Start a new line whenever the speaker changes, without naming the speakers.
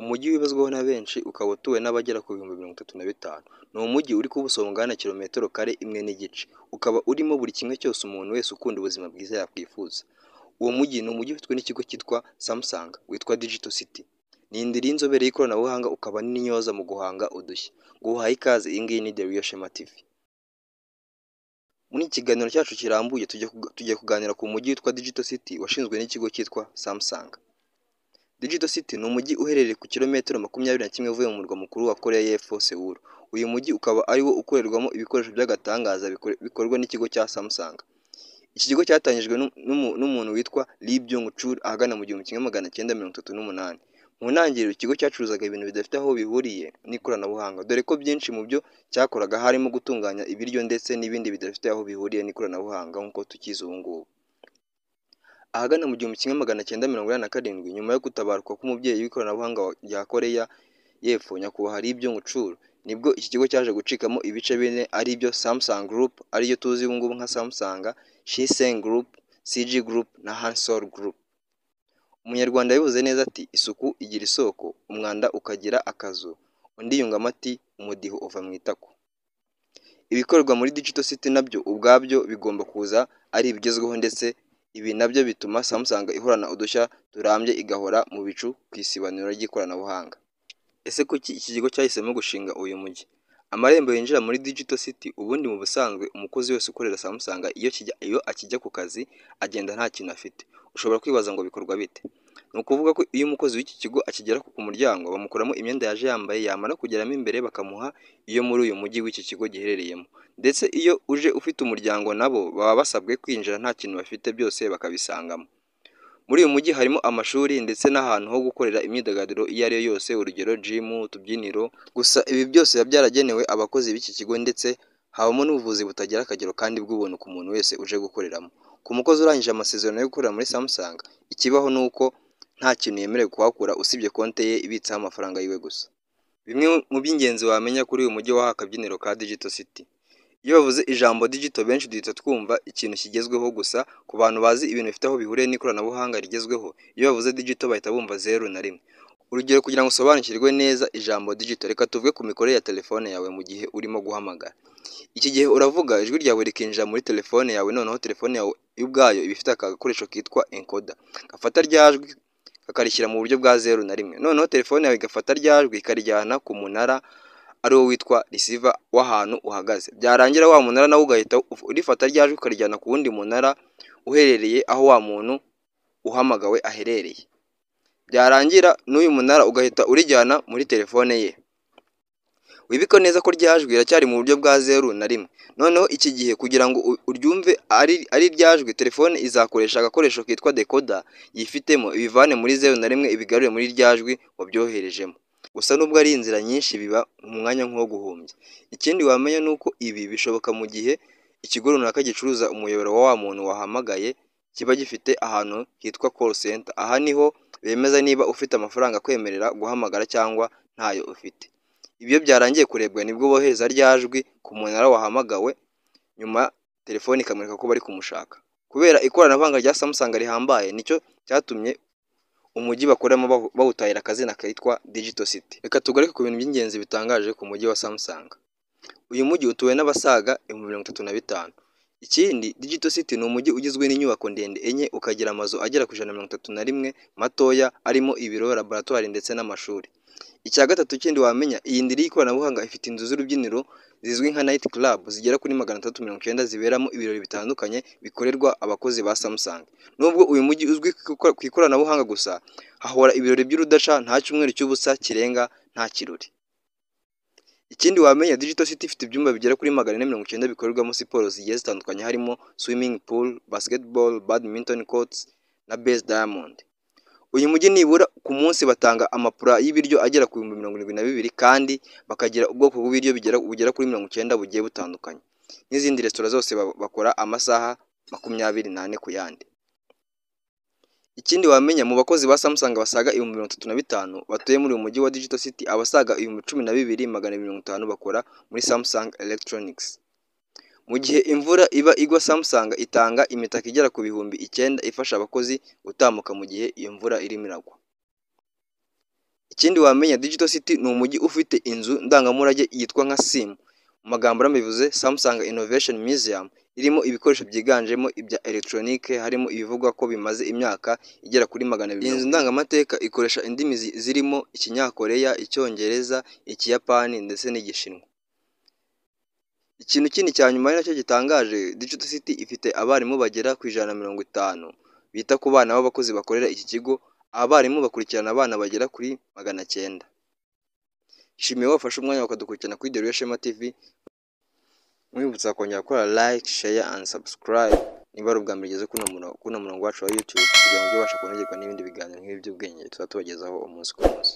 Umujyi wibazwaho na benshi ukaba utuwe n'abagera ku bihumbi 35. Ni umujyi uri ku buso bungana na kilometero kare 1 n'igice, ukaba urimo buri kimwe cyose umuntu wese ukunda ubuzima bwiza yakwifuza. Uwo mujyi ni umujyi ufitwe n'ikigo cyitwa Samsung witwa Digital City. Ni indiri y'inzobere y'ikoranabuhanga ukaba n'intyoza mu guhanga udushya. Nguhaye ikaze, iyi ngiyi ni The Real Shema TV. Muri iki kiganiro cyacu kirambuye tugiye kuganira ku mujyi witwa Digital City washinzwe n'ikigo cyitwa Samsung. Digital City ni umujyi uherereye ku kilometero 21 uvuye mu murwa mukuru wa Korea y'Epfo Seoul. Uyu mujyi ukaba ari wo ukorerwamo ibikoresho by'agatangaza bikorwa n'ikigo cya Samsung. Iki kigo cyatangijwe n'umuntu witwa Lee Byung-chul ahagana mu 1938. Mu ntangiriro ikigo cyacuruzaga ibintu bidafite aho bihuriye n'ikoranabuhanga, dore ko byinshi mu byo cyakoraga harimo gutunganya ibiryo ndetse n'ibindi bidafite aho bihuriye n'ikoranabuhanga nk'uko tukizi ubu ngubu. Ahagana mu 1987, nyuma yo gutabaruka k'umubyeyi w'ikoranabuhanga rya Korea y'Epfo nyakubahwa Lee Byung-chul, nibwo iki kigo cyaje gucikamo ibice bine ari byo Samsung Group, ariyo tuzi ubu ngubu nka Samsung, Shiseng Group, CG Group na Hansol Group. Umunyarwanda yabivuze neza ati isuku igira isoko, umwanda ukagira akazu, undi yungamo ati umudiho uva mu itako. Ibikorerwa muri Digital City nabyo ubwabyo bigomba kuza ari ibigezweho, ndetse ibi nabyo bituma Samsung ihorana udushya turambye igahora mu bicu ku isibaniro ry'ikoranabuhanga. Ese kuki iki kigo cyahisemo gushinga uyu mujyi? Amarembo yinjira muri Digital City ubundi mu busanzwe umukozi wese ukorera Samsung iyo akijya ku kazi agenda nta kintu afite. Ushobora kwibaza ngo bikorwa bite? Ni ukuvuga ko iyo umukozi w'iki kigo akigera ku muryango bamukuramo imyenda yaje yambaye, yamara kugeramo imbere bakamuha iyo muri uyu mujyi w'iki kigo giherereyemo. Ndetse iyo uje ufite umuryango nabo baba basabwe kwinjira nta kintu bafite, byose bakabisangamo. Muri uyu mujyi harimo amashuri ndetse n'ahantu ho gukorera imyidagaduro iyo ari yo yose, urugero gym, utubyiniro. Gusa ibi byose biba byaragenewe abakozi b'iki kigo, ndetse habamo n'ubuvuzi butagira akagero kandi bw'ubuntu ku muntu wese uje gukoreramo. Ku mukozi urangije amasezerano yo gukorera muri Samsung, ikibaho ni uko nta kintu yemerewe kuhakura usibye konti ye ibitseho amafaranga yiwe gusa. Bimwe mu by'ingenzi wamenya kuri uyu mujyi w'aka kabyiniro ka Digital City. Iyo bavuze ijambo digital benshi duhita twumva ikintu kigezweho, gusa ku bantu bazi ibintu bifite aho bihuriye n'ikoranabuhanga rigezweho, iyo bavuze digital bahita bumva 0 na 1. Urugero kugira ngo usobanukirwe neza ijambo digital, reka tuvuge ku mikorere ya telefone yawe mu gihe urimo guhamagara. Iki gihe uravuga ijwi ryawe rikinjira muri telefone yawe, noneho telefone yawe ubwayo iba ifite agakoresho kitwa encoder, gafata rya jwi kakarishyira mu buryo bwa 0 na 1. Noneho telefone yawe igafata rya jwi ikarijyana ku munara ari wo witwa receiver w'ahantu uhagaze. Byarangira wa munara nawe ugahita urifata rya jwi ukarijyana ku wundi munara uherereye aho wa muntu uhamagawe aherereye. Byarangira n'uyu munara ugahita urijyana muri telefone ye. Wibika neza ko rya jwi riracyari mu buryo bwa 0 na 1. Noneho iki gihe kugira ngo uryumve ari rya jwi, telefone izakoresha agakoresho kitwa decoder yifitemo, ibivane muri 0 na 1 ibigarure muri rya jwi wabyoherejemo. Gusa nubwo ari inzira nyinshi biba mu mwanya nk'uwo guhumbya. Ikindi wamenya ni uko ibi bishoboka mu gihe ikigo runaka gicuruza umuyoboro wa muntu wahamagaye kiba gifite ahantu hitwa call center. Aha niho bemeza niba ufite amafaranga kwemerera guhamagara cyangwa ntayo ufite. Ibyo byarangiye kurebwa nibwo bohereza rya jwi ku munara wahamagawe, nyuma telefone ikamwereka ko bari kumushaka. Kubera ikoranabuhanga rya Samsung rihambaye, nicyo cyatumye umujyi bakoramo bawutahira akazina kitwa Digital City. Reka tugaruke ku bintu by'ingenzi bitangaje ku mujyi wa Samsung. Uyu mujyi utuwe n'abasaga 35,000. Ikindi, Digital City ni umujyi ugizwe n'inyubako ndende enye, ukagira amazu agera ku 131 matoya arimo ibiro, laboratoire ndetse n'amashuri. Icya gatatu kindi wamenya, iyi ndiri y'ikoranabuhanga ifite inzu z'urubyiniro zizwi nka night club zigera kuri 390 ziberamo ibirori bitandukanye bikorerwa abakozi ba Samsung. Nubwo uyu mujyi uzwi ku ikoranabuhanga gusa, hahora ibirori by'urudaca nta cyumweru cy'ubusa kirenga nta kirori. Ikindi wamenya, Digital City ifite ibyumba bigera kuri 490 bikorerwamo siporo zigiye zitandukanye, harimo swimming pool, basketball, badminton courts na base diamond. Uyu mujyi nibura ku munsi batanga amapura y'ibiryo agera ku 72,000, kandi bakagira ubwoko bw'ibiryo bugera kuri 90 bugiye butandukanye. N'izindi restaurant zose bakora amasaha 24 ku yandi. Ikindi wamenya, mu bakozi ba Samsung basaga 35,000 batuye muri uyu mujyi wa Digital City, abasaga 12,250 bakora muri Samsung Electronics. Mu gihe imvura iba igwa, Samsung itanga imitaka igera ku 9,000 ifasha abakozi gutambuka mu gihe iyo mvura irimo iragwa. Ikindi wamenya, Digital City ni umujyi ufite inzu ndangamurage yitwa nka SIM, mu magambo bivuze Samsung Innovation Museum, irimo ibikoresho byiganjemo ibya elegitoronike, harimo ibivugwa ko bimaze imyaka igera kuri 200. Iyi nzu ndangamateka ikoresha indimi zirimo Ikinyakoreya, Icyongereza, Ikiyapani ndetse n'Igishinwa. Ikintu kindi cya nyuma ari nacyo gitangaje, Digital City ifite abarimu bagera ku 150 bita ku bana b'abakozi bakorera iki kigo. Abarimu bakurikirana abana bagera kuri 900. Ishimiye wafashe umwanya ukadukurikirana kuri The Real Shema TV. Mwibutsa kongera gukora like, share and subscribe niba ari ubwa mbere ugeze kuno murongo wacu wa YouTube, kugira ngo ujye ubasha kunogerwa n'ibindi biganiro nk'ibi by'ubwenge tuba tubagezaho umunsi ku munsi.